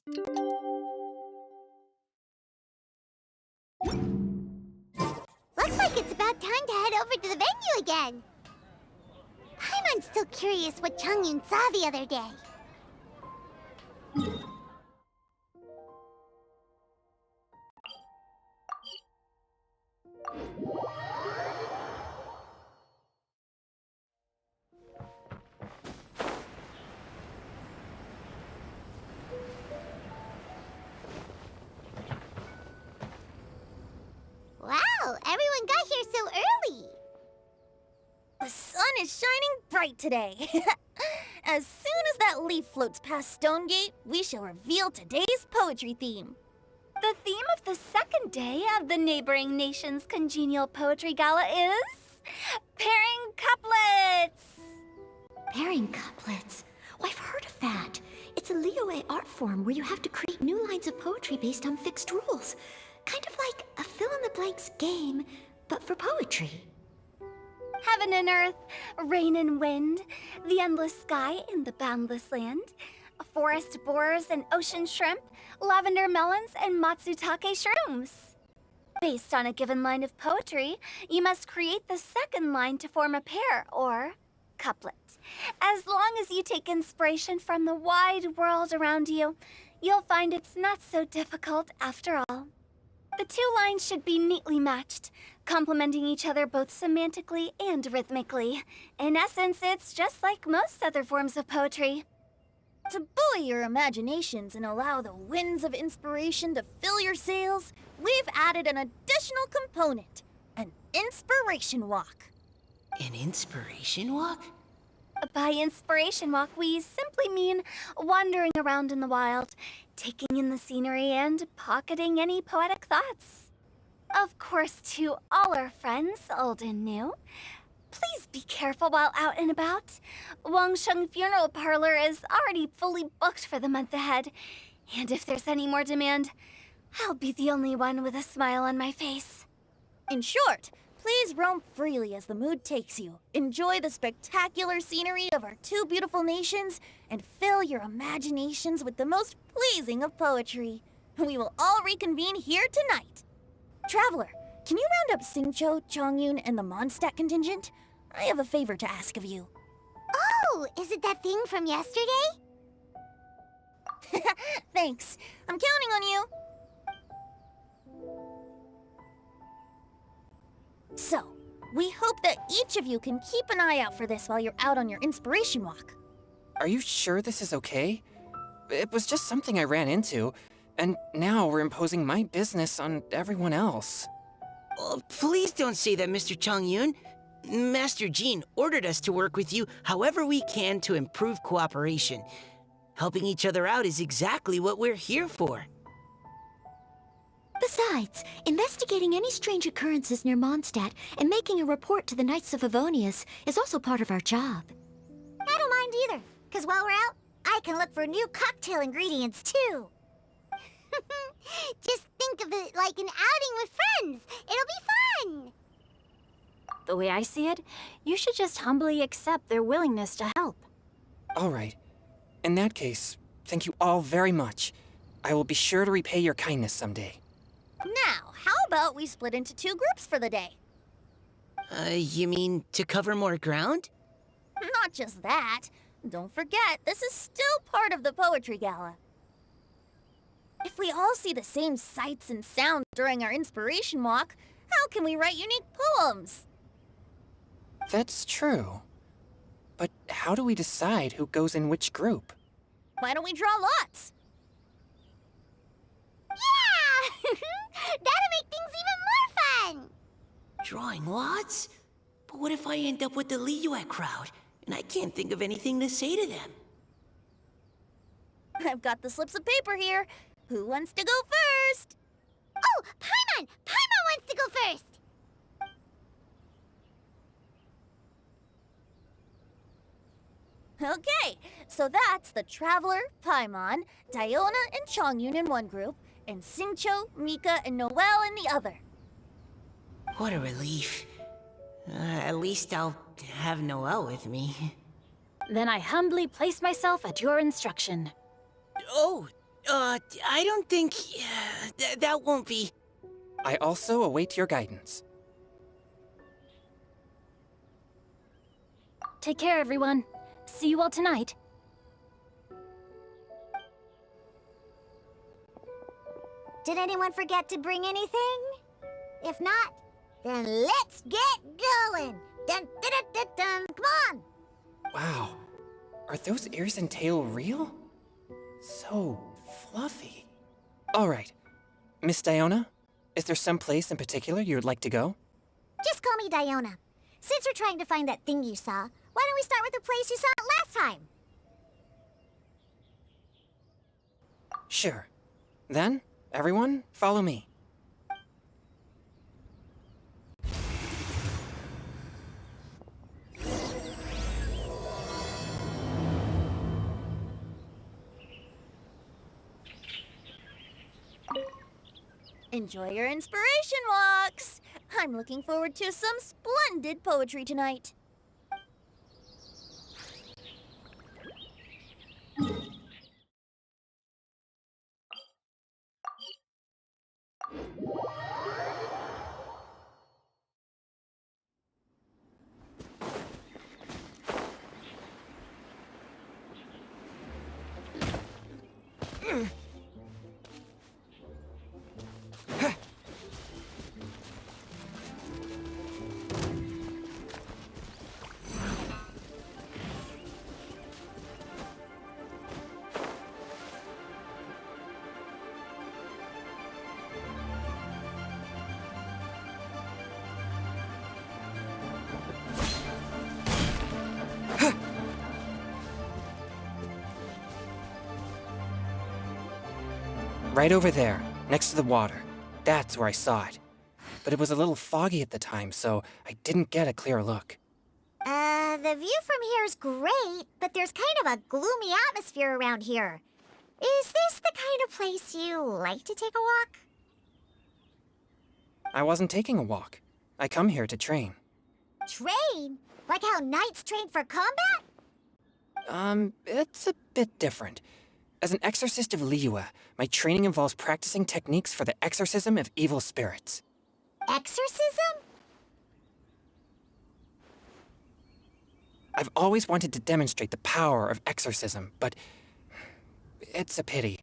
Looks like it's about time to head over to the venue again. I'm still curious what Changyun saw the other day. Wow, everyone got here so early. The sun is shining bright today. As soon as that leaf floats past Stonegate, we shall reveal today's poetry theme. The theme of the second day of the neighboring nation's congenial poetry gala is pairing couplets. Pairing couplets? Oh, I've heard of that. It's a Liyue art form where you have to create new lines of poetry based on fixed rules. Kind of like a fill-in-the-blanks game, but for poetry. Heaven and earth, rain and wind, the endless sky and the boundless land, forest borers and ocean shrimp, lavender melons and matsutake shrooms. Based on a given line of poetry, you must create the second line to form a pair, or couplet. As long as you take inspiration from the wide world around you, you'll find it's not so difficult after all. The two lines should be neatly matched, complementing each other both semantically and rhythmically. In essence, it's just like most other forms of poetry. To buoy your imaginations and allow the winds of inspiration to fill your sails, we've added an additional component, an inspiration walk. An inspiration walk? By inspiration walk, we simply mean wandering around in the wild, taking in the scenery and pocketing any poetic thoughts. Of course, to all our friends, old and new, please be careful while out and about. Wangsheng Funeral Parlor is already fully booked for the month ahead, and if there's any more demand, I'll be the only one with a smile on my face. In short, please roam freely as the mood takes you. Enjoy the spectacular scenery of our two beautiful nations, and fill your imaginations with the most pleasing of poetry. We will all reconvene here tonight. Traveler, can you round up Singcho, Changyun, and the Mondstadt contingent? I have a favor to ask of you. Oh, is it that thing from yesterday? Thanks. I'm counting on you. So, we hope that each of you can keep an eye out for this while you're out on your inspiration walk. Are you sure this is okay? It was just something I ran into, and now we're imposing my business on everyone else. Oh, please don't say that, Mr. Changyun. Master Jean ordered us to work with you however we can to improve cooperation. Helping each other out is exactly what we're here for. Besides, investigating any strange occurrences near Mondstadt and making a report to the Knights of Avonius is also part of our job. I don't mind either, because while we're out, I can look for new cocktail ingredients too. Just think of it like an outing with friends. It'll be fun. The way I see it, you should just humbly accept their willingness to help. All right. In that case, thank you all very much. I will be sure to repay your kindness someday. Now, how about we split into two groups for the day? You mean to cover more ground? Not just that. Don't forget, this is still part of the Poetry Gala. If we all see the same sights and sounds during our inspiration walk, how can we write unique poems? That's true. But how do we decide who goes in which group? Why don't we draw lots? Yeah! That'll make things even more fun! Drawing lots? But what if I end up with the Liyue crowd, and I can't think of anything to say to them? I've got the slips of paper here. Who wants to go first? Oh, Paimon! Paimon wants to go first! Okay, so that's the Traveler, Paimon, Diona, and Changyun in one group, and Singcho, Mika, and Noelle in the other. What a relief. At least I'll have Noelle with me. Then I humbly place myself at your instruction. Oh, I don't think... that won't be... I also await your guidance. Take care, everyone. See you all tonight. Did anyone forget to bring anything? If not, then let's get going! Dun, dun, dun, dun, dun. Come on! Wow. Are those ears and tail real? So fluffy. All right. Miss Diona, is there some place in particular you would like to go? Just call me Diona. Since we're trying to find that thing you saw, why don't we start with the place you saw it last time? Sure. Then, everyone, follow me. Enjoy your inspiration walks! I'm looking forward to some splendid poetry tonight. Right over there, next to the water. That's where I saw it. But it was a little foggy at the time, so I didn't get a clear look. The view from here is great, but there's kind of a gloomy atmosphere around here. Is this the kind of place you like to take a walk? I wasn't taking a walk. I come here to train. Train? Like how knights train for combat? It's a bit different. As an exorcist of Liyue, my training involves practicing techniques for the exorcism of evil spirits. Exorcism? I've always wanted to demonstrate the power of exorcism, but it's a pity.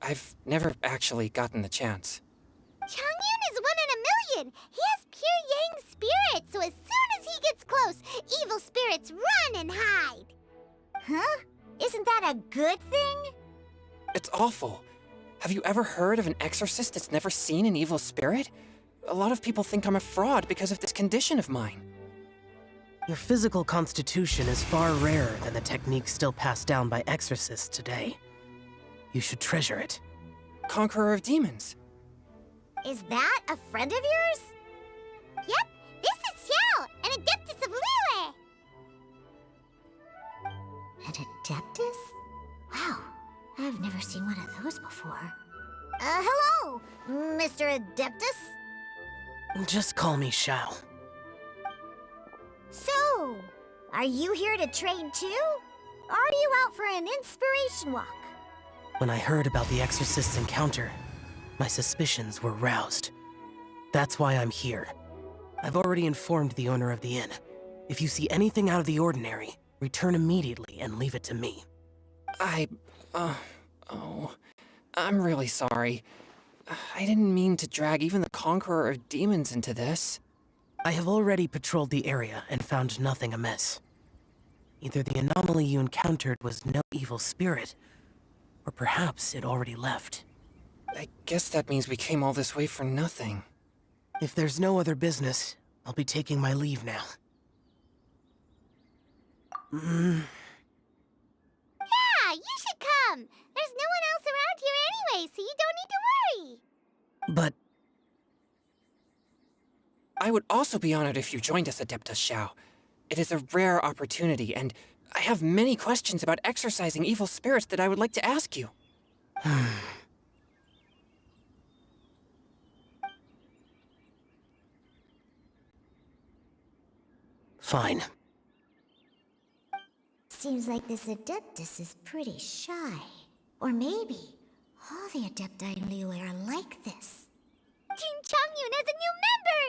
I've never actually gotten the chance. Changyun is 1 in a million. He has pure yang spirit, so as soon as he gets close, evil spirits run and hide. Huh? Isn't that a good thing? It's awful. Have you ever heard of an exorcist that's never seen an evil spirit? A lot of people think I'm a fraud because of this condition of mine. Your physical constitution is far rarer than the techniques still passed down by exorcists today. You should treasure it. Conqueror of demons. Is that a friend of yours? Yep, this is Xiao, an adeptus of Liyue. An adeptus? Wow, I've never seen one of those before. Hello, Mr. Adeptus? Just call me Shao. So, are you here to train too? Or are you out for an inspiration walk? When I heard about the exorcist's encounter, my suspicions were roused. That's why I'm here. I've already informed the owner of the inn. If you see anything out of the ordinary, return immediately and leave it to me. I'm really sorry. I didn't mean to drag even the Conqueror of Demons into this. I have already patrolled the area and found nothing amiss. Either the anomaly you encountered was no evil spirit, or perhaps it already left. I guess that means we came all this way for nothing. If there's no other business, I'll be taking my leave now. Yeah, you should come. There's no one else around here anyway, so you don't need to worry. But I would also be honored if you joined us, Adeptus Xiao. It is a rare opportunity, and I have many questions about exorcising evil spirits that I would like to ask you. fine. Seems like this Adeptus is pretty shy. Or maybe All the Adepti in Liyue are like this. Team Changyun is a new member!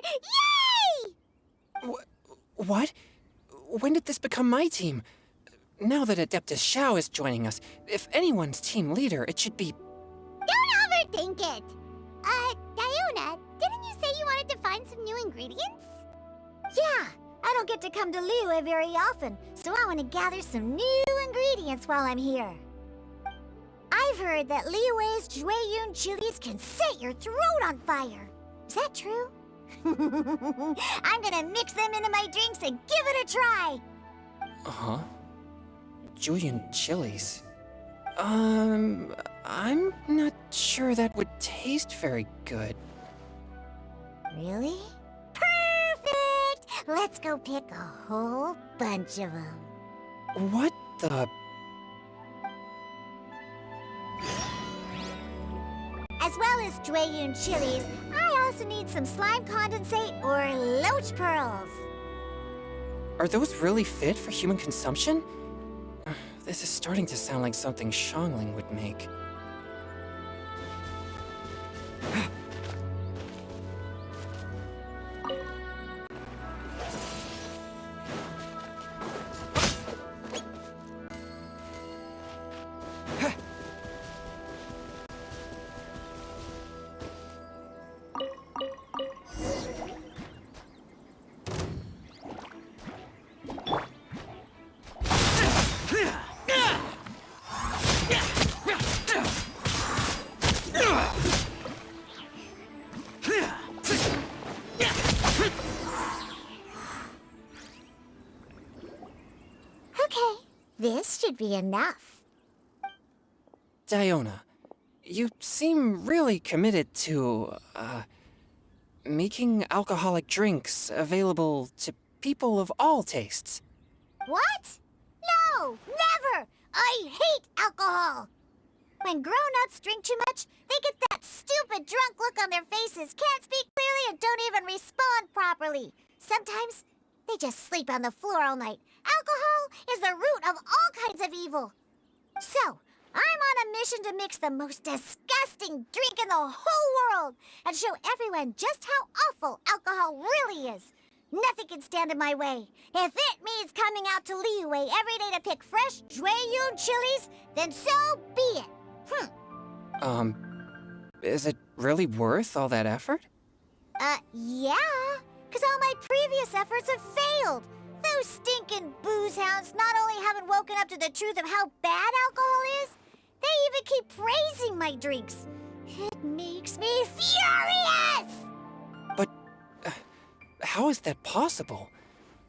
Yay! What? When did this become my team? Now that Adeptus Xiao is joining us, if anyone's team leader, it should be... Don't overthink it! Diona, didn't you say you wanted to find some new ingredients? Yeah, I don't get to come to Liyue very often, so I want to gather some new ingredients while I'm here. I've heard that Liyue's Jueyun chilies can set your throat on fire. Is that true? I'm gonna mix them into my drinks and give it a try. Uh-huh. Julian chilies. I'm not sure that would taste very good. Really? Perfect! Let's go pick a whole bunch of them. What the... As well as Jueyun chilies, I also need some slime condensate or loach pearls. Are those really fit for human consumption? This is starting to sound like something Xiangling would make. Okay, this should be enough. Diona, you seem really committed to, making alcoholic drinks available to people of all tastes. What? No, never! I hate alcohol! When grown-ups drink too much, they get that stupid drunk look on their faces, can't speak clearly, and don't even respond properly. Sometimes, they just sleep on the floor all night. Alcohol is the root of all kinds of evil. So, I'm on a mission to mix the most disgusting drink in the whole world and show everyone just how awful alcohol really is. Nothing can stand in my way. If it means coming out to Liyue every day to pick fresh Jueyun chilies, then so be it. Is it really worth all that effort? Yeah, because all my previous efforts have failed. Those stinking booze hounds not only haven't woken up to the truth of how bad alcohol is, they even keep praising my drinks. It makes me furious! But how is that possible?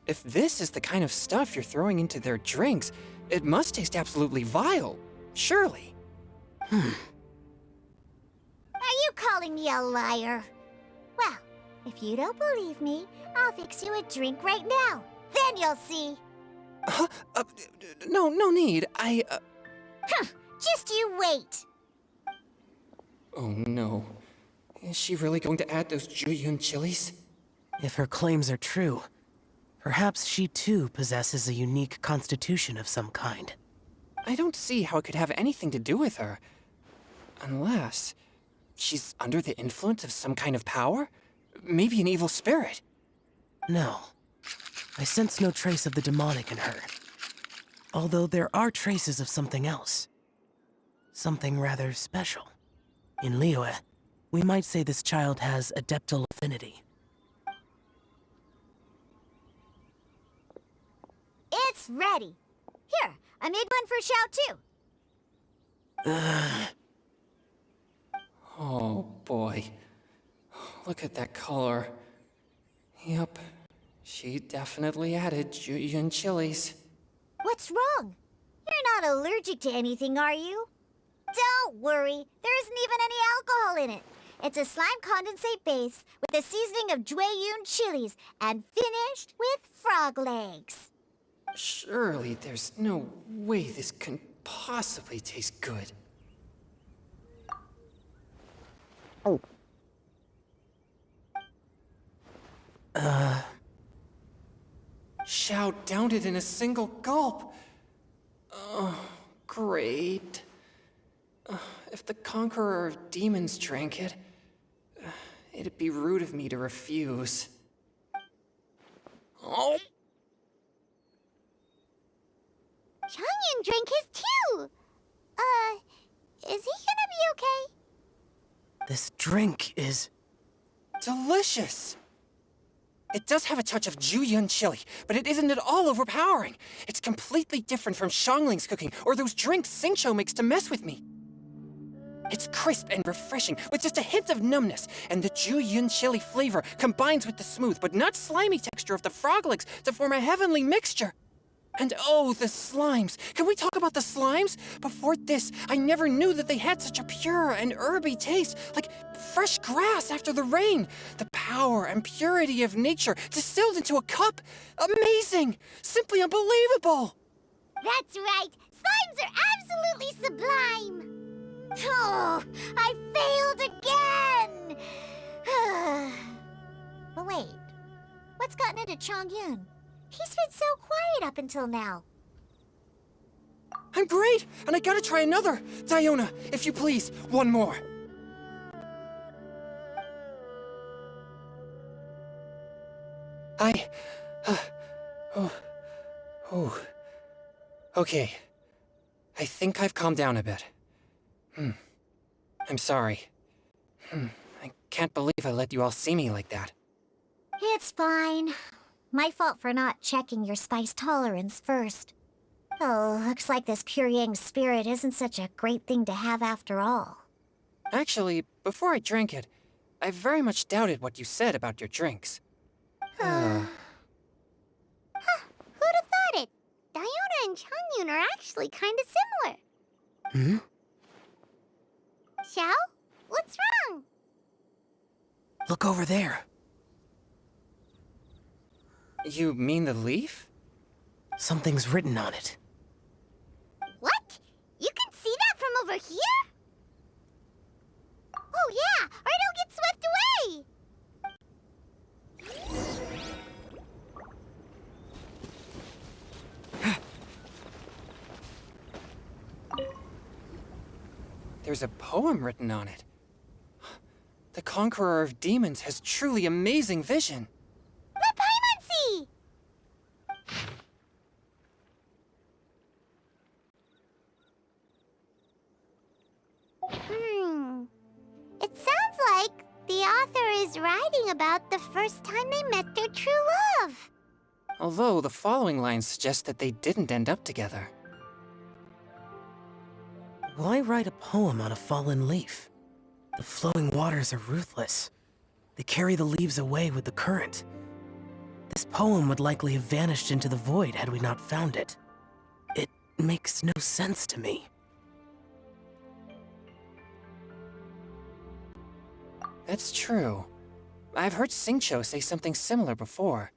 If this is the kind of stuff you're throwing into their drinks, it must taste absolutely vile, surely. Are you calling me a liar? Well, if you don't believe me, I'll fix you a drink right now. Then you'll see. No need. Just you wait. Oh no. Is she really going to add those Jueyun chilies? If her claims are true, perhaps she too possesses a unique constitution of some kind. I don't see how it could have anything to do with her. Unless she's under the influence of some kind of power? Maybe an evil spirit. No. I sense no trace of the demonic in her. Although there are traces of something else. Something rather special. In Liyue, we might say this child has adeptal affinity. It's ready. Here, I made one for Xiao too. Oh boy. Look at that color. Yep. She definitely added Jueyun chilies. What's wrong? You're not allergic to anything, are you? Don't worry, there isn't even any alcohol in it. It's a slime condensate base with a seasoning of Jueyun chilies and finished with frog legs. Surely there's no way this can possibly taste good. Xiao downed it in a single gulp. Oh, great. If the Conqueror of Demons drank it, it'd be rude of me to refuse. Oh! Chang'an drank his too! Is he gonna be okay? This drink is... Delicious! It does have a touch of Juyun chili, but it isn't at all overpowering. It's completely different from Xiangling's cooking or those drinks Xingqiu makes to mess with me. It's crisp and refreshing, with just a hint of numbness, and the Juyun chili flavor combines with the smooth but not slimy texture of the frog legs to form a heavenly mixture. And oh, the slimes! Can we talk about the slimes? Before this, I never knew that they had such a pure and herby taste, like fresh grass after the rain. The power and purity of nature distilled into a cup. Amazing! Simply unbelievable! That's right! Slimes are absolutely sublime! Oh, I failed again! But wait, what's gotten into Chongyun? He's been so quiet up until now. I'm great, and I gotta try another. Diona, if you please, one more. Okay. I think I've calmed down a bit. I'm sorry. I can't believe I let you all see me like that. It's fine. My fault for not checking your spice tolerance first. Oh, looks like this pure yang spirit isn't such a great thing to have after all. Actually, before I drank it, I very much doubted what you said about your drinks. Who'd have thought it? Diona and Chongyun are actually kind of similar. Hmm? Xiao? What's wrong? Look over there. You mean the leaf? Something's written on it. What? You can see that from over here? Oh yeah, or it'll get swept away! There's a poem written on it. The Conqueror of Demons has truly amazing vision. The Paimon! It sounds like the author is writing about the first time they met their true love. Although the following lines suggest that they didn't end up together. Why write a poem on a fallen leaf? The flowing waters are ruthless. They carry the leaves away with the current. This poem would likely have vanished into the void had we not found it. It makes no sense to me. That's true. I've heard Xingqiu say something similar before.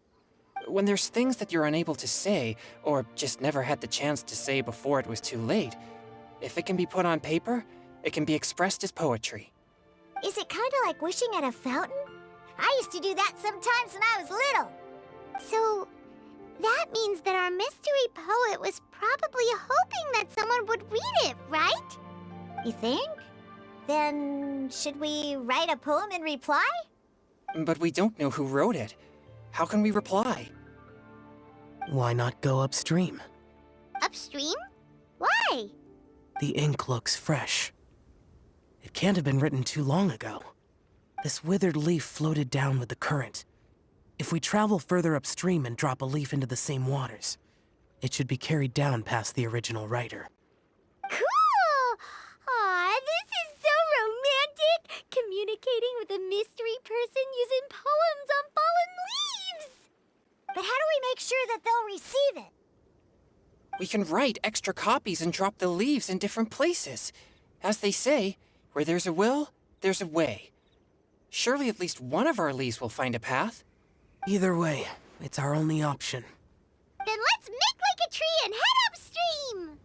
When there's things that you're unable to say, or just never had the chance to say before it was too late, if it can be put on paper, it can be expressed as poetry. Is it kind of like wishing at a fountain? I used to do that sometimes when I was little. So, that means that our mystery poet was probably hoping that someone would read it, right? You think? Then, should we write a poem in reply? But we don't know who wrote it. How can we reply? Why not go upstream? Upstream? Why? The ink looks fresh. It can't have been written too long ago. This withered leaf floated down with the current. If we travel further upstream and drop a leaf into the same waters, it should be carried down past the original writer. Cool! Aw, this is so romantic! Communicating with a mystery person using poems on fallen leaves! But how do we make sure that they'll receive it? We can write extra copies and drop the leaves in different places. As they say, where there's a will, there's a way. Surely at least one of our leaves will find a path. Either way, it's our only option. Then let's make like a tree and head upstream!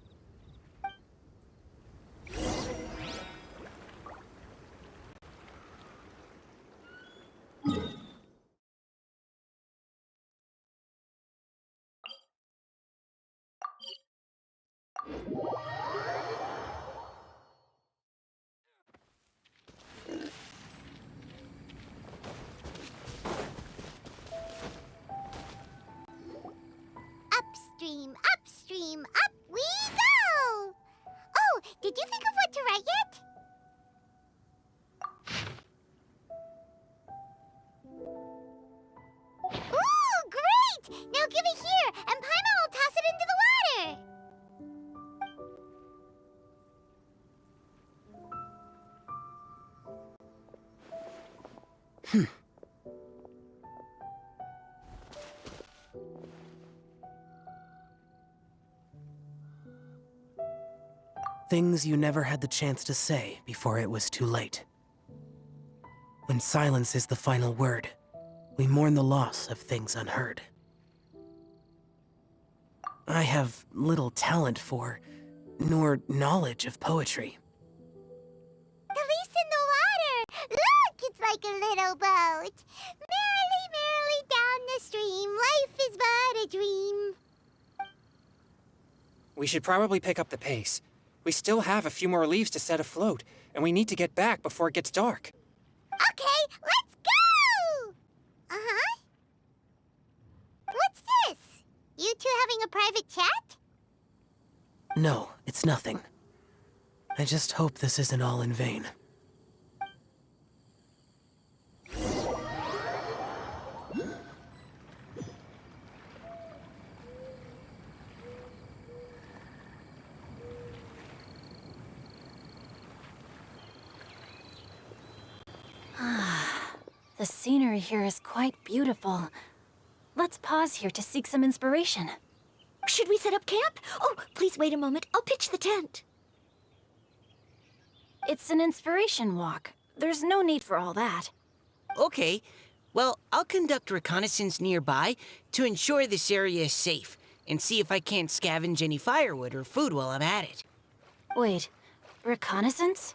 Now give it here, and Paimon will toss it into the water! Things you never had the chance to say before it was too late. When silence is the final word, we mourn the loss of things unheard. I have little talent for, nor knowledge of poetry. The leaf's in the water! Look, it's like a little boat! Merrily, merrily down the stream, life is but a dream. We should probably pick up the pace. We still have a few more leaves to set afloat, and we need to get back before it gets dark. Okay, let's go! Uh-huh. What's this? You two having a private chat? No, it's nothing. I just hope this isn't all in vain. The scenery here is quite beautiful. Let's pause here to seek some inspiration. Should we set up camp? Oh, please wait a moment. I'll pitch the tent. It's an inspiration walk. There's no need for all that. Okay, well, I'll conduct reconnaissance nearby to ensure this area is safe, and see if I can't scavenge any firewood or food while I'm at it. Wait, reconnaissance?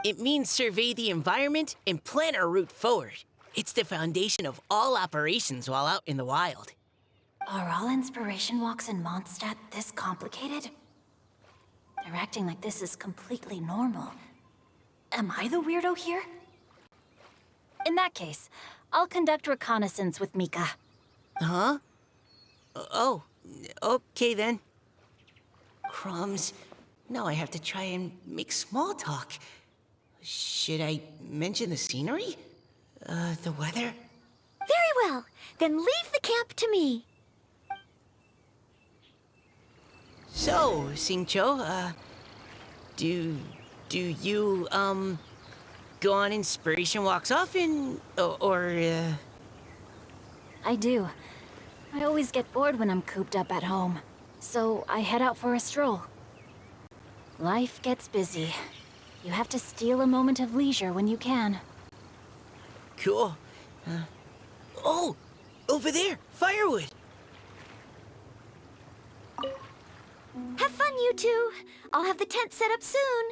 It means survey the environment and plan our route forward. It's the foundation of all operations while out in the wild. Are all inspiration walks in Mondstadt this complicated? They're acting like this is completely normal. Am I the weirdo here? In that case, I'll conduct reconnaissance with Mika. Huh? Oh, okay then. Crumbs. Now I have to try and make small talk. Should I mention the scenery? The weather? Very well. Then leave the camp to me. So, Singcho, do you, go on inspiration walks often? I do. I always get bored when I'm cooped up at home. So I head out for a stroll. Life gets busy. You have to steal a moment of leisure when you can. Cool. Oh! Over there! Firewood! Have fun, you two. I'll have the tent set up soon.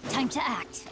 Time to act.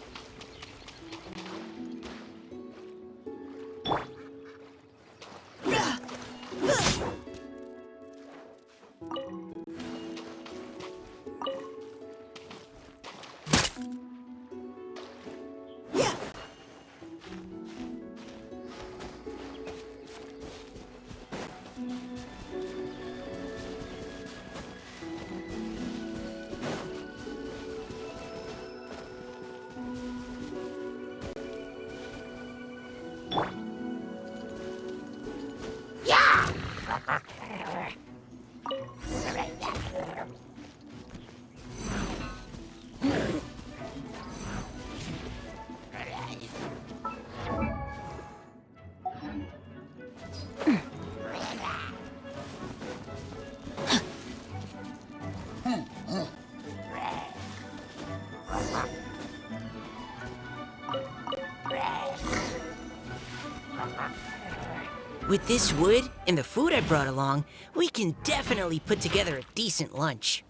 With this wood and the food I brought along, we can definitely put together a decent lunch.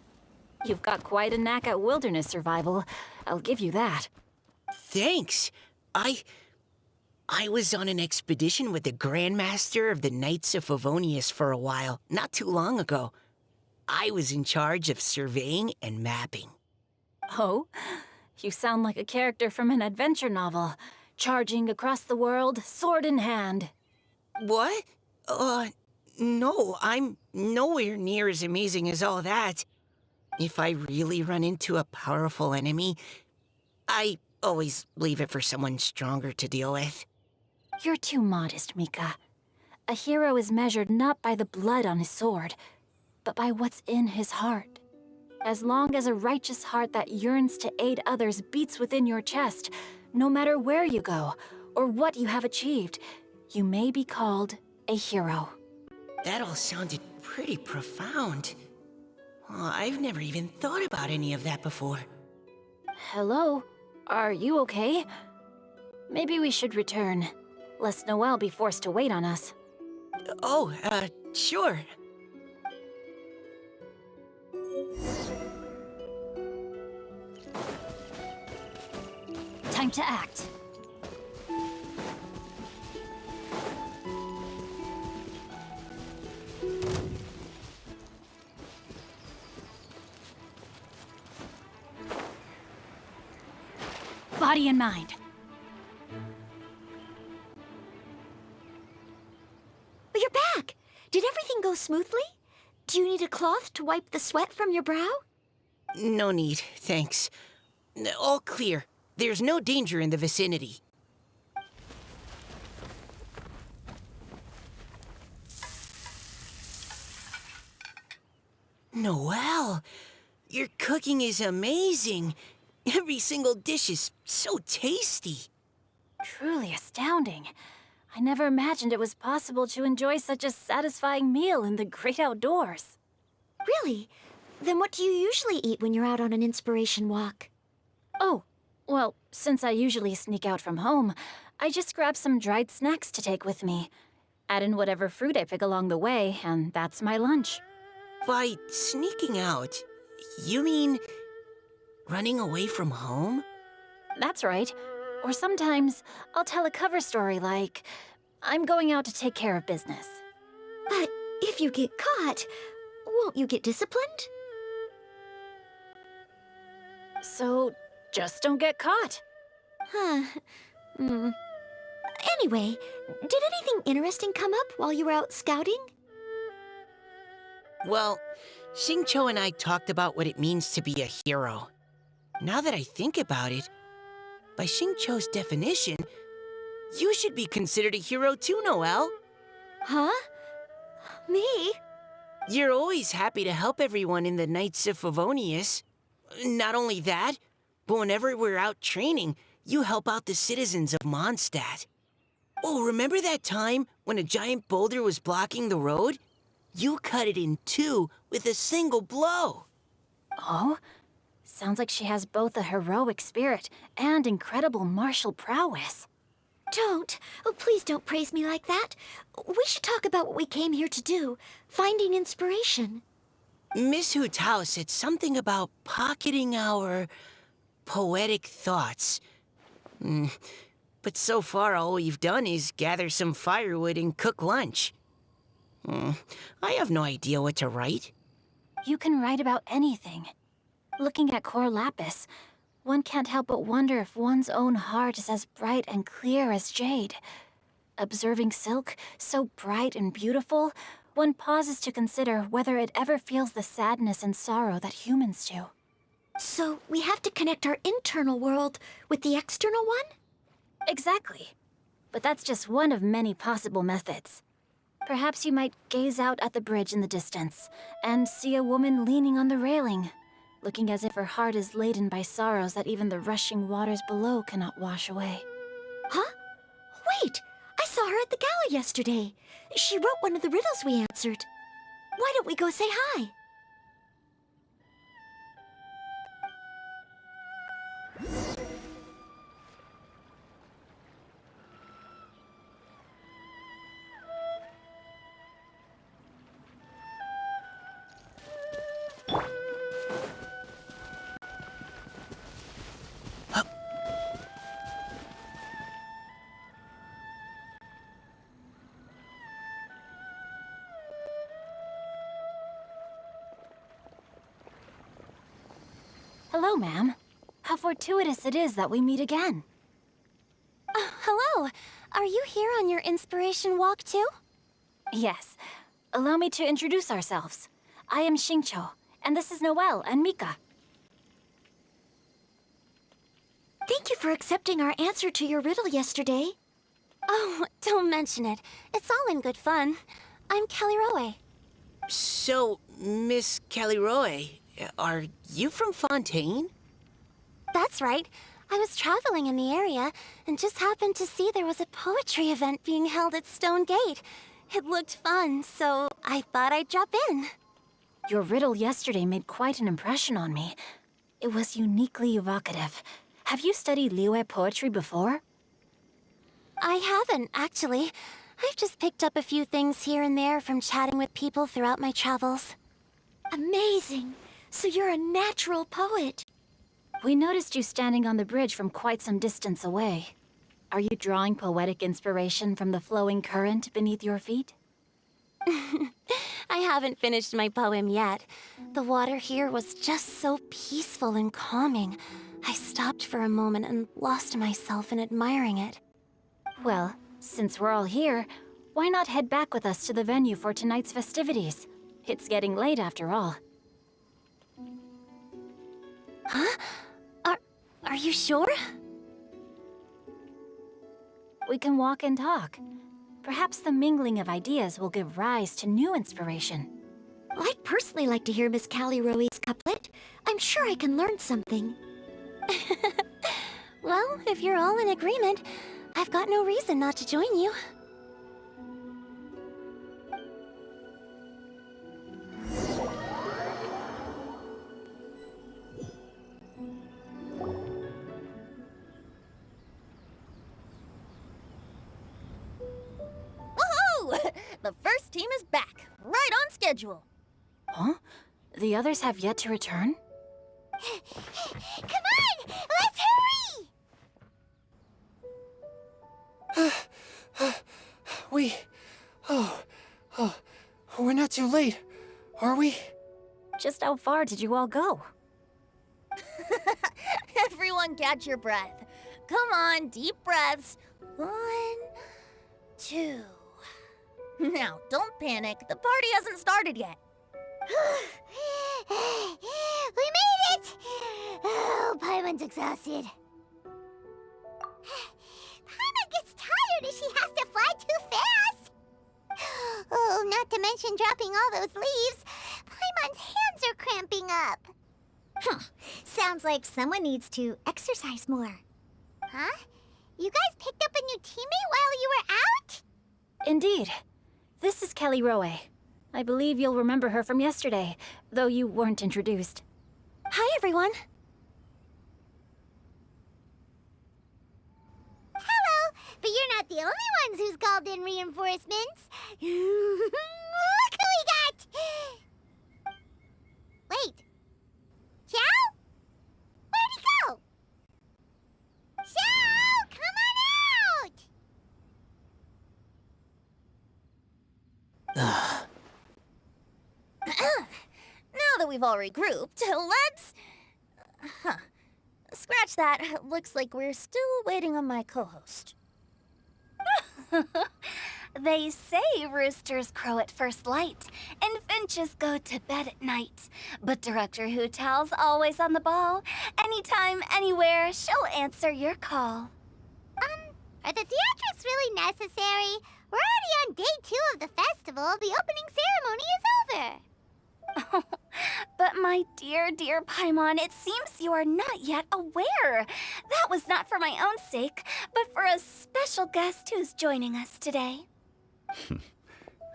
You've got quite a knack at wilderness survival. I'll give you that. Thanks. I was on an expedition with the Grandmaster of the Knights of Favonius for a while, not too long ago. I was in charge of surveying and mapping. Oh? You sound like a character from an adventure novel. Charging across the world, sword in hand. What? No, I'm nowhere near as amazing as all that. If I really run into a powerful enemy, I always leave it for someone stronger to deal with. You're too modest, Mika. A hero is measured not by the blood on his sword, but by what's in his heart. As long as a righteous heart that yearns to aid others beats within your chest, no matter where you go or what you have achieved, you may be called a hero. That all sounded pretty profound. Well, I've never even thought about any of that before. Hello? Are you okay? Maybe we should return, lest Noelle be forced to wait on us. Oh, sure. Time to act. Body and mind. But you're back! Did everything go smoothly? Do you need a cloth to wipe the sweat from your brow? No need, thanks. All clear. There's no danger in the vicinity. Noelle, your cooking is amazing. Every single dish is so tasty. Truly astounding. I never imagined it was possible to enjoy such a satisfying meal in the great outdoors. Really? Then what do you usually eat when you're out on an inspiration walk? Oh, well, since I usually sneak out from home, I just grab some dried snacks to take with me. Add in whatever fruit I pick along the way, and that's my lunch. By sneaking out, you mean running away from home? That's right. Or sometimes I'll tell a cover story like, I'm going out to take care of business. But if you get caught, won't you get disciplined? So just don't get caught. Huh. Anyway, did anything interesting come up while you were out scouting? Well, Xingqiu and I talked about what it means to be a hero. Now that I think about it, by Xingqiu's definition, you should be considered a hero too, Noelle. Huh? Me? You're always happy to help everyone in the Knights of Favonius. Not only that, but whenever we're out training, you help out the citizens of Mondstadt. Oh, remember that time when a giant boulder was blocking the road? You cut it in two with a single blow. Oh? Sounds like she has both a heroic spirit and incredible martial prowess. Don't. Oh, please don't praise me like that. We should talk about what we came here to do, finding inspiration. Miss Hu Tao said something about pocketing our poetic thoughts. But so far, all we've done is gather some firewood and cook lunch. I have no idea what to write. You can write about anything. Looking at Cor Lapis, one can't help but wonder if one's own heart is as bright and clear as jade. Observing silk, so bright and beautiful, one pauses to consider whether it ever feels the sadness and sorrow that humans do. So we have to connect our internal world with the external one? Exactly. But that's just one of many possible methods. Perhaps you might gaze out at the bridge in the distance and see a woman leaning on the railing, looking as if her heart is laden by sorrows that even the rushing waters below cannot wash away. Huh? Wait! I saw her at the gala yesterday. She wrote one of the riddles we answered. Why don't we go say hi? Hello, ma'am. How fortuitous it is that we meet again. Hello. Are you here on your inspiration walk too? Yes. Allow me to introduce ourselves. I am Xingqiu, and this is Noelle and Mika. Thank you for accepting our answer to your riddle yesterday. Oh, don't mention it. It's all in good fun. I'm Kelly Rowe. So, Miss Caliroy, are you from Fontaine? That's right. I was traveling in the area and just happened to see there was a poetry event being held at Stone Gate. It looked fun, so I thought I'd drop in. Your riddle yesterday made quite an impression on me. It was uniquely evocative. Have you studied Liyue poetry before? I haven't, actually. I've just picked up a few things here and there from chatting with people throughout my travels. Amazing! So you're a natural poet. We noticed you standing on the bridge from quite some distance away. Are you drawing poetic inspiration from the flowing current beneath your feet? I haven't finished my poem yet. The water here was just so peaceful and calming. I stopped for a moment and lost myself in admiring it. Well, since we're all here, why not head back with us to the venue for tonight's festivities? It's getting late after all. Huh? Are you sure? We can walk and talk. Perhaps the mingling of ideas will give rise to new inspiration. I'd personally like to hear Miss Callie Rowe's couplet. I'm sure I can learn something. Well, if you're all in agreement, I've got no reason not to join you. Woohoo! The first team is back, right on schedule. Huh? The others have yet to return? Come on! Let's hurry! We're not too late, are we? Just how far did you all go? Everyone catch your breath. Come on, deep breaths. 1, 2. Now, don't panic. The party hasn't started yet. We made it! Oh, Paimon's exhausted. Paimon gets tired if she has to fly too fast. Oh, not to mention dropping all those leaves. Paimon's hands are cramping up. Sounds like someone needs to exercise more. Huh? You guys picked up a new teammate while you were out? Indeed. This is Kelly Rowe. I believe you'll remember her from yesterday, though you weren't introduced. Hi, everyone. Hello, but you're not the only ones who's called in reinforcements. Look who we got! Wait. Xiao? Where'd he go? Xiao, come on out! Now that we've all regrouped, let's... Scratch that. Looks like we're still waiting on my co-host. They say roosters crow at first light, and finches go to bed at night. But Director Hu Tao's always on the ball. Anytime, anywhere, she'll answer your call. Are the theatrics really necessary? We're already on day 2 of the festival. The opening ceremony is over. But my dear, dear Paimon, it seems you are not yet aware. That was not for my own sake, but for a special guest who's joining us today.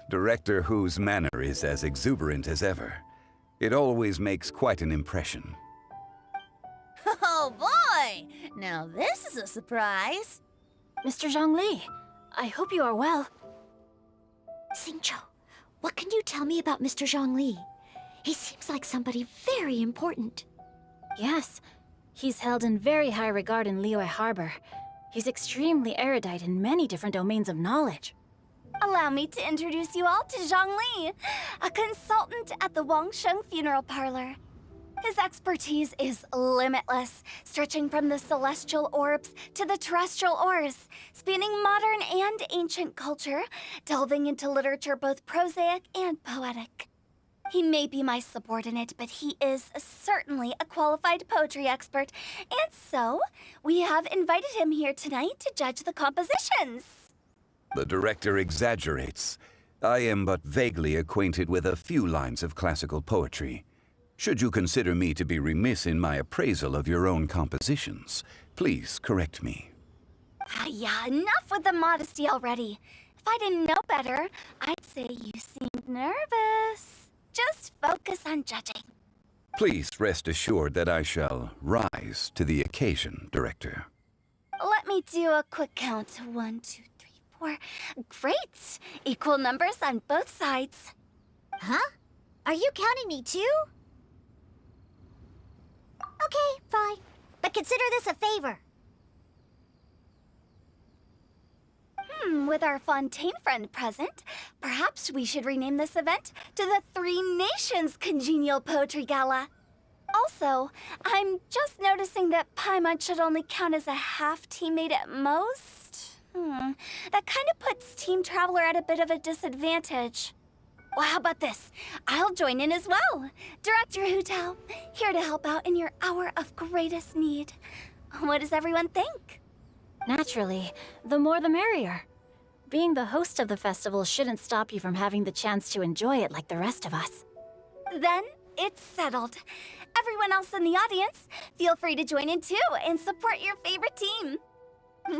Director Hu's manner is as exuberant as ever. It always makes quite an impression. Oh boy! Now this is a surprise. Mr. Zhongli, I hope you are well. Xingqiu, what can you tell me about Mr. Zhongli? He seems like somebody very important. Yes, he's held in very high regard in Liyue Harbor. He's extremely erudite in many different domains of knowledge. Allow me to introduce you all to Zhang Li, a consultant at the Wangsheng Funeral Parlor. His expertise is limitless, stretching from the celestial orbs to the terrestrial ores, spanning modern and ancient culture, delving into literature both prosaic and poetic. He may be my subordinate, but he is certainly a qualified poetry expert. And so, we have invited him here tonight to judge the compositions. The director exaggerates. I am but vaguely acquainted with a few lines of classical poetry. Should you consider me to be remiss in my appraisal of your own compositions, please correct me. Yeah, enough with the modesty already. If I didn't know better, I'd say you seemed nervous. Just focus on judging. Please rest assured that I shall rise to the occasion, Director. Let me do a quick count. 1, 2, 3, 4. Great! Equal numbers on both sides. Huh? Are you counting me too? Okay, fine. But consider this a favor. With our Fontaine friend present, perhaps we should rename this event to the Three Nations Congenial Poetry Gala. Also, I'm just noticing that Paimon should only count as a half teammate at most. That kind of puts Team Traveler at a bit of a disadvantage. Well, how about this? I'll join in as well. Director Hutao, here to help out in your hour of greatest need. What does everyone think? Naturally, the more the merrier. Being the host of the festival shouldn't stop you from having the chance to enjoy it like the rest of us. Then it's settled. Everyone else in the audience, feel free to join in too and support your favorite team.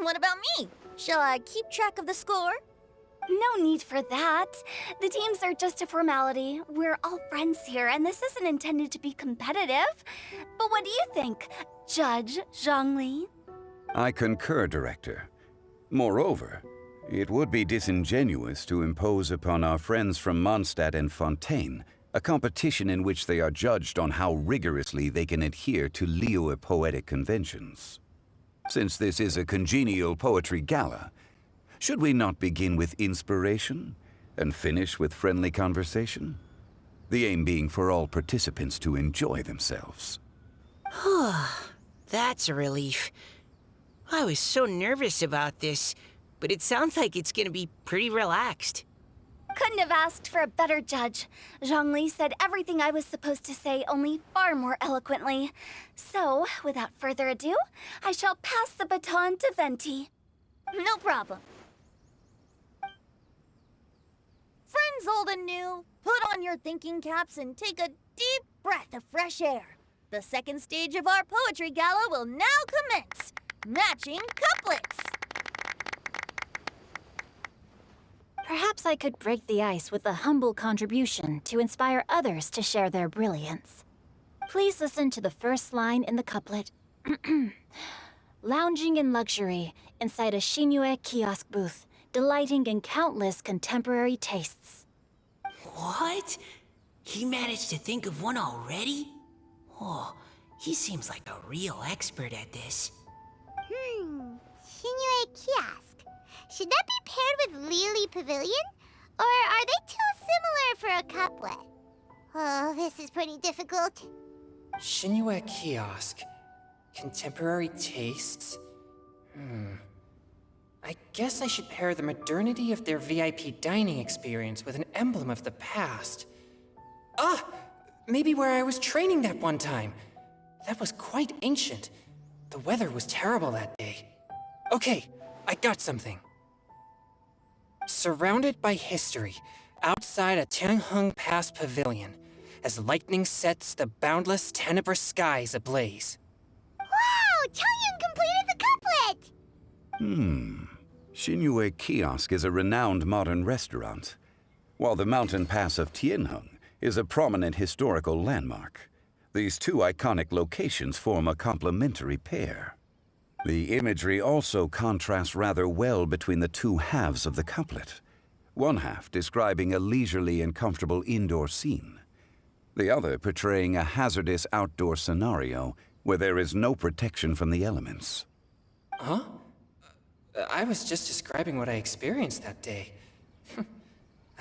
What about me? Shall I keep track of the score? No need for that. The teams are just a formality. We're all friends here, and this isn't intended to be competitive. But what do you think, Judge Zhongli? I concur, Director. Moreover, it would be disingenuous to impose upon our friends from Mondstadt and Fontaine a competition in which they are judged on how rigorously they can adhere to Liyue poetic conventions. Since this is a congenial poetry gala, should we not begin with inspiration and finish with friendly conversation? The aim being for all participants to enjoy themselves. That's a relief. I was so nervous about this, but it sounds like it's gonna be pretty relaxed. Couldn't have asked for a better judge. Zhongli said everything I was supposed to say, only far more eloquently. So, without further ado, I shall pass the baton to Venti. No problem. Friends old and new, put on your thinking caps and take a deep breath of fresh air. The second stage of our poetry gala will now commence. Matching couplets. Perhaps I could break the ice with a humble contribution to inspire others to share their brilliance. Please listen to the first line in the couplet. Lounging in luxury inside a Shinue kiosk booth, delighting in countless contemporary tastes. What? He managed to think of one already? Oh, he seems like a real expert at this. Shinue Kiosk. Should that be paired with Lily Pavilion? Or are they too similar for a couplet? Oh, this is pretty difficult. Shinue Kiosk. Contemporary tastes? I guess I should pair the modernity of their VIP dining experience with an emblem of the past. Ah! Maybe where I was training that one time. That was quite ancient. The weather was terrible that day. Okay, I got something. Surrounded by history, outside a Tianheng Pass pavilion, as lightning sets the boundless tenebrous skies ablaze. Wow! Changyun completed the couplet! Shinue Kiosk is a renowned modern restaurant, while the mountain pass of Tianheng is a prominent historical landmark. These two iconic locations form a complementary pair. The imagery also contrasts rather well between the two halves of the couplet, one half describing a leisurely and comfortable indoor scene, the other portraying a hazardous outdoor scenario where there is no protection from the elements. Huh? I was just describing what I experienced that day.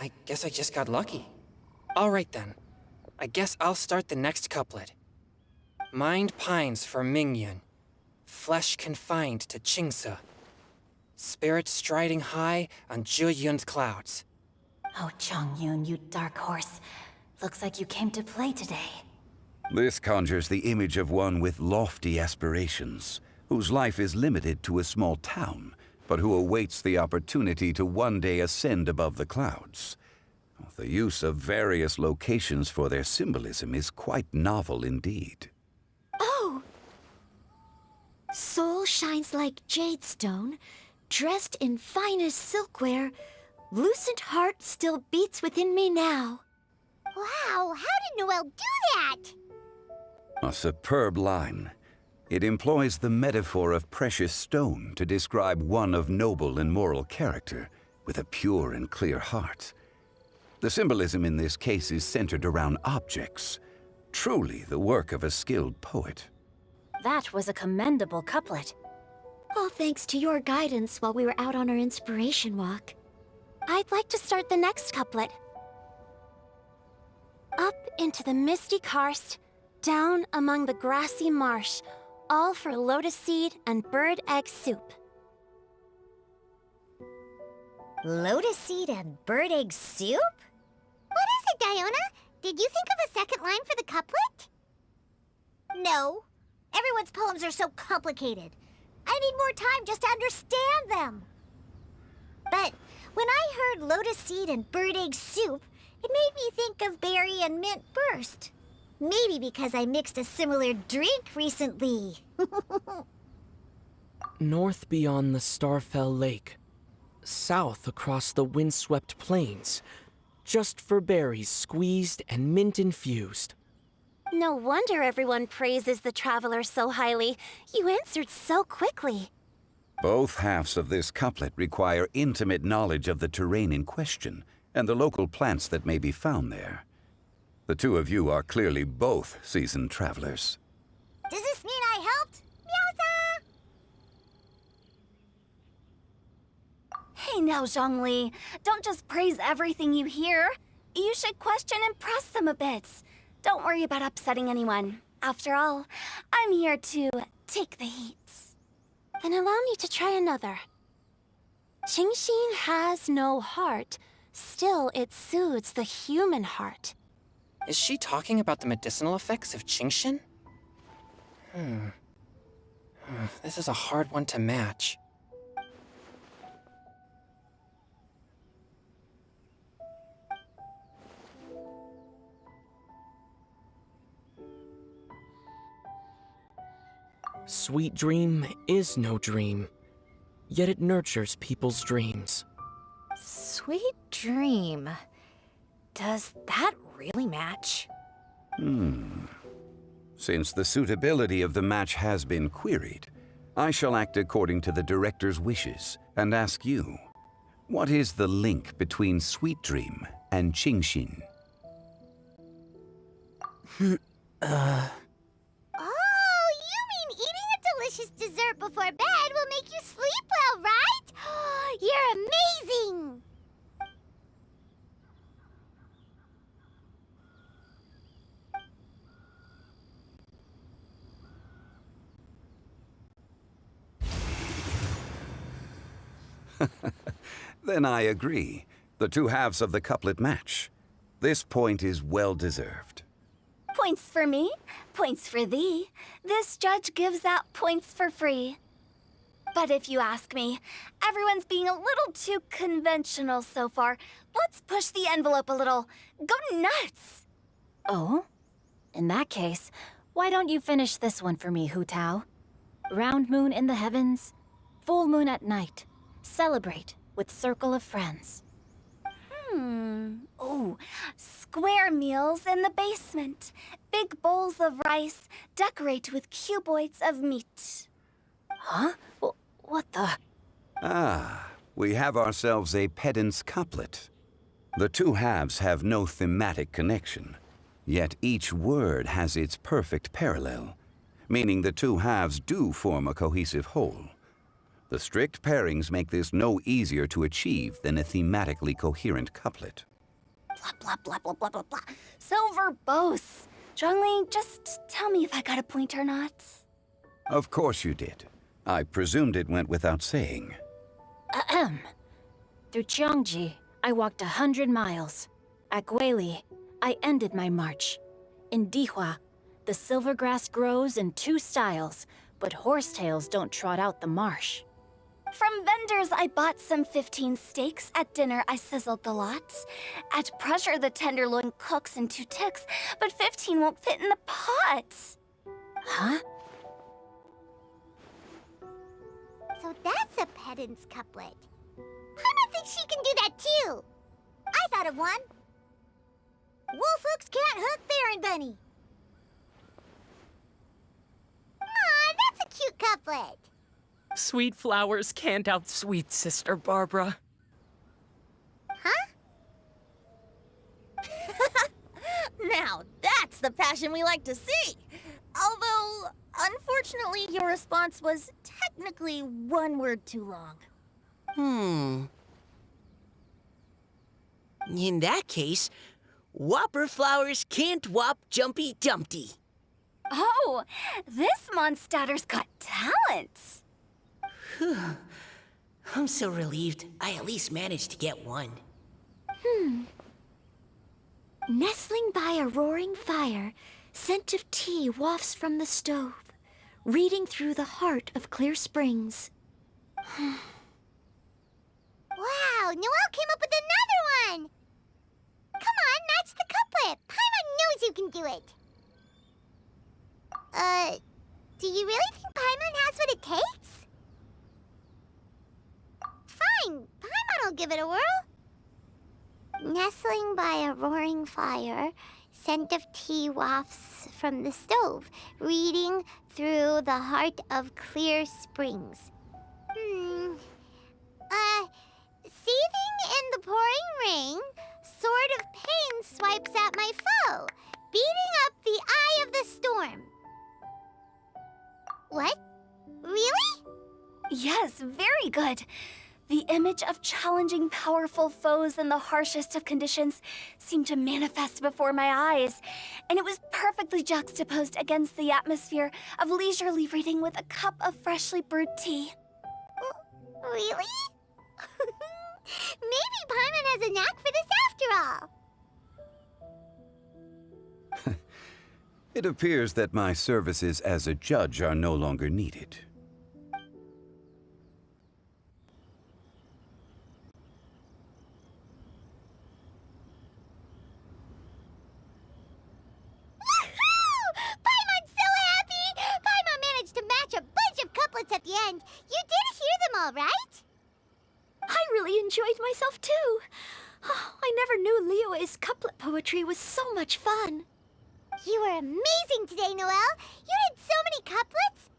I guess I just got lucky. All right then. I guess I'll start the next couplet. Mind pines for Mingyun, flesh confined to Qingse, spirit striding high on Zheyun's clouds. Oh, Changyun, you dark horse. Looks like you came to play today. This conjures the image of one with lofty aspirations, whose life is limited to a small town, but who awaits the opportunity to one day ascend above the clouds. The use of various locations for their symbolism is quite novel indeed. Oh! Soul shines like jadestone, dressed in finest silkware. Lucent heart still beats within me now. Wow, how did Noelle do that? A superb line. It employs the metaphor of precious stone to describe one of noble and moral character, with a pure and clear heart. The symbolism in this case is centered around objects, truly the work of a skilled poet. That was a commendable couplet. All thanks to your guidance while we were out on our inspiration walk. I'd like to start the next couplet. Up into the misty karst, down among the grassy marsh, all for lotus seed and bird egg soup. Lotus seed and bird egg soup? What is it, Diona? Did you think of a second line for the couplet? No. Everyone's poems are so complicated. I need more time just to understand them. But when I heard lotus seed and bird egg soup, it made me think of berry and mint burst. Maybe because I mixed a similar drink recently. North beyond the Starfell Lake. South across the windswept plains. Just for berries squeezed and mint infused. No wonder everyone praises the traveler so highly. You answered so quickly. Both halves of this couplet require intimate knowledge of the terrain in question and the local plants that may be found there. The two of you are clearly both seasoned travelers. Does this mean I helped? Meowza! Hey now, Zhongli. Don't just praise everything you hear. You should question and press them a bit. Don't worry about upsetting anyone. After all, I'm here to take the heat. Then allow me to try another. Qingxin has no heart. Still, it soothes the human heart. Is she talking about the medicinal effects of Qingxin? This is a hard one to match. Sweet dream is no dream, yet it nurtures people's dreams. Sweet dream. Does that really match? Since the suitability of the match has been queried, I shall act according to the director's wishes and ask you, what is the link between Sweet Dream and Qingxin? Oh, you mean eating a delicious dessert before bed will make you sleep well, right? You're amazing! Then I agree. The two halves of the couplet match. This point is well deserved. Points for me, points for thee. This judge gives out points for free. But if you ask me, everyone's being a little too conventional so far. Let's push the envelope a little. Go nuts! Oh? In that case, why don't you finish this one for me, Hu Tao? Round moon in the heavens, full moon at night. Celebrate with circle of friends. Oh, square meals in the basement. Big bowls of rice, decorate with cuboids of meat. Huh? What the? Ah, we have ourselves a pedant's couplet. The two halves have no thematic connection, yet each word has its perfect parallel, meaning the two halves do form a cohesive whole. The strict pairings make this no easier to achieve than a thematically coherent couplet. Blah, blah, blah, blah, blah, blah, blah. So verbose. Zhongli, just tell me if I got a point or not. Of course you did. I presumed it went without saying. Ahem. Through Cheongji, I walked 100 miles. At Guili, I ended my march. In Dihua, the silver grass grows in 2 styles, but horsetails don't trot out the marsh. From vendors, I bought some 15 steaks. At dinner, I sizzled the lots. At pressure, the tenderloin cooks in 2 ticks, but 15 won't fit in the pots. Huh? So that's a pedant's couplet. Paimon thinks she can do that too. I thought of one. Wolf hooks can't hook Baron Bunny. Aw, that's a cute couplet. Sweet flowers can't outsweet Sister Barbara. Huh? Now, that's the passion we like to see. Although, unfortunately, your response was technically 1 word too long. In that case, Whopper flowers can't whop Jumpy Dumpty. Oh, this monster's got talents. I'm so relieved I at least managed to get one. Nestling by a roaring fire, scent of tea wafts from the stove, reading through the heart of Clear Springs. Wow, Noelle came up with another one! Come on, match the couplet. Paimon knows you can do it. Do you really think Paimon has what it takes? Fine, Paimon will give it a whirl. Nestling by a roaring fire, scent of tea wafts from the stove, reading through the heart of Clear Springs. Seething in the pouring rain, sword of pain swipes at my foe, beating up the eye of the storm. What? Really? Yes, very good. The image of challenging powerful foes in the harshest of conditions seemed to manifest before my eyes, and it was perfectly juxtaposed against the atmosphere of leisurely reading with a cup of freshly brewed tea. Really? Maybe Paimon has a knack for this after all. It appears that my services as a judge are no longer needed. Paimon's so happy! Paimon managed to match a bunch of couplets at the end. You did hear them all, right? I really enjoyed myself too. Oh, I never knew Liyue's couplet poetry was so much fun. You were amazing today, Noelle. You did so many couplets.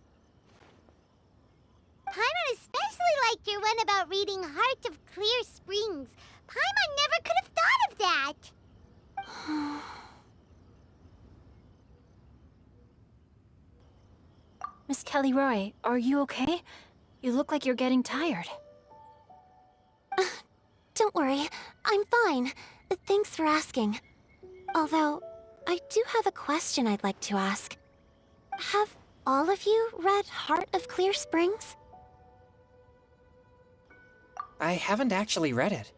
Paimon especially liked your one about reading Heart of Clear Springs. Paimon never could have thought of that. Miss Kelly Roy, are you okay? You look like you're getting tired. Don't worry, I'm fine. Thanks for asking. Although, I do have a question I'd like to ask. Have all of you read Heart of Clear Springs? I haven't actually read it.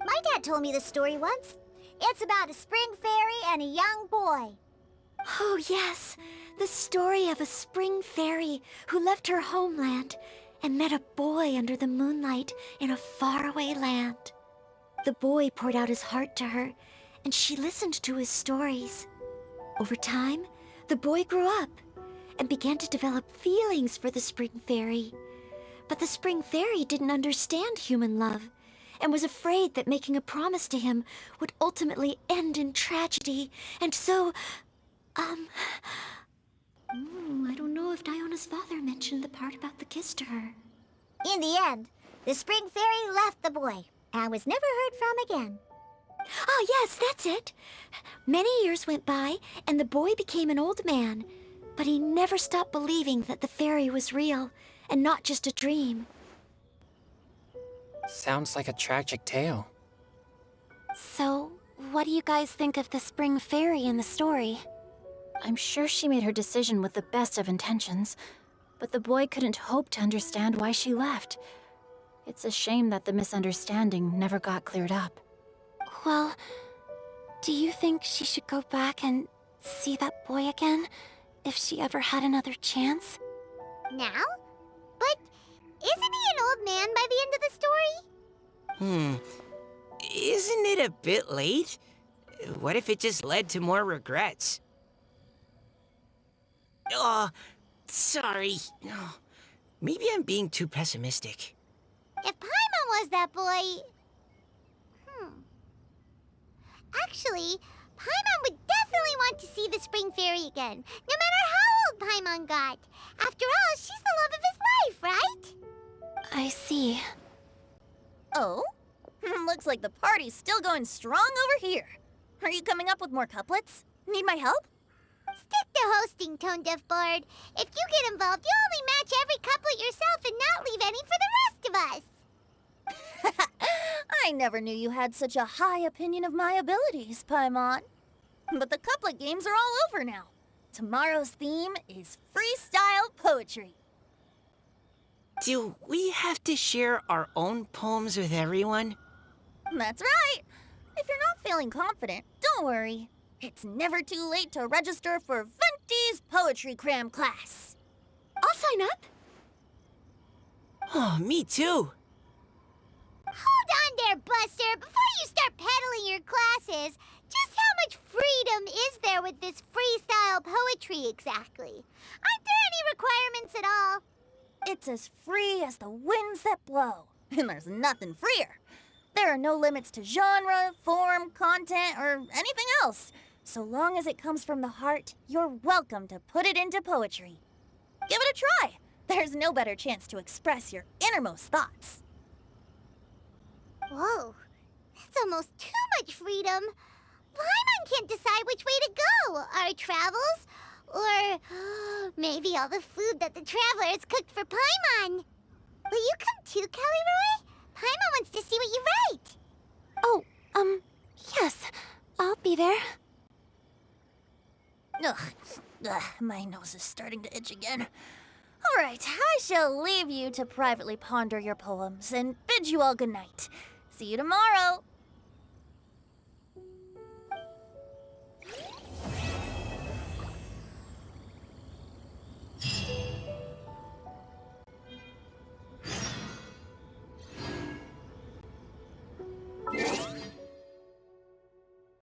My dad told me this story once. It's about a spring fairy and a young boy. Oh, yes. The story of a spring fairy who left her homeland and met a boy under the moonlight in a faraway land. The boy poured out his heart to her, and she listened to his stories. Over time, the boy grew up and began to develop feelings for the spring fairy. But the spring fairy didn't understand human love and was afraid that making a promise to him would ultimately end in tragedy. And so, I don't know if Diona's father mentioned the part about the kiss to her. In the end, the spring fairy left the boy and was never heard from again. Oh, yes, that's it. Many years went by, and the boy became an old man. But he never stopped believing that the fairy was real, and not just a dream. Sounds like a tragic tale. So, what do you guys think of the spring fairy in the story? I'm sure she made her decision with the best of intentions, but the boy couldn't hope to understand why she left. It's a shame that the misunderstanding never got cleared up. Well, Do you think she should go back and see that boy again? If she ever had another chance? Now? But isn't he an old man by the end of the story? Isn't it a bit late? What if it just led to more regrets? Oh, sorry. Oh, maybe I'm being too pessimistic. If Paimon was that boy... Actually, Paimon would definitely want to see the Spring Fairy again, no matter how old Paimon got. After all, she's the love of his life, right? I see. Oh? Looks like the party's still going strong over here. Are you coming up with more couplets? Need my help? Stick to hosting, Tone Deaf Bard. If you get involved, you'll only match every couplet yourself and not leave any for the rest of us. I never knew you had such a high opinion of my abilities, Paimon. But the couplet games are all over now. Tomorrow's theme is freestyle poetry. Do we have to share our own poems with everyone? That's right. If you're not feeling confident, don't worry. It's never too late to register for Venti's Poetry Cram class. I'll sign up. Oh, me too. Hold on there, Buster. Before you start peddling your classes, just how much freedom is there with this freestyle poetry exactly? Aren't there any requirements at all? It's as free as the winds that blow, and there's nothing freer. There are no limits to genre, form, content, or anything else. So long as it comes from the heart, you're welcome to put it into poetry. Give it a try. There's no better chance to express your innermost thoughts. Whoa, that's almost too much freedom. Paimon can't decide which way to go. Our travels, or maybe all the food that the travelers cooked for Paimon. Will you come too, Kelly Roy? Paimon wants to see what you write. Oh, yes. I'll be there. Ugh, my nose is starting to itch again. All right, I shall leave you to privately ponder your poems and bid you all good night. See you tomorrow.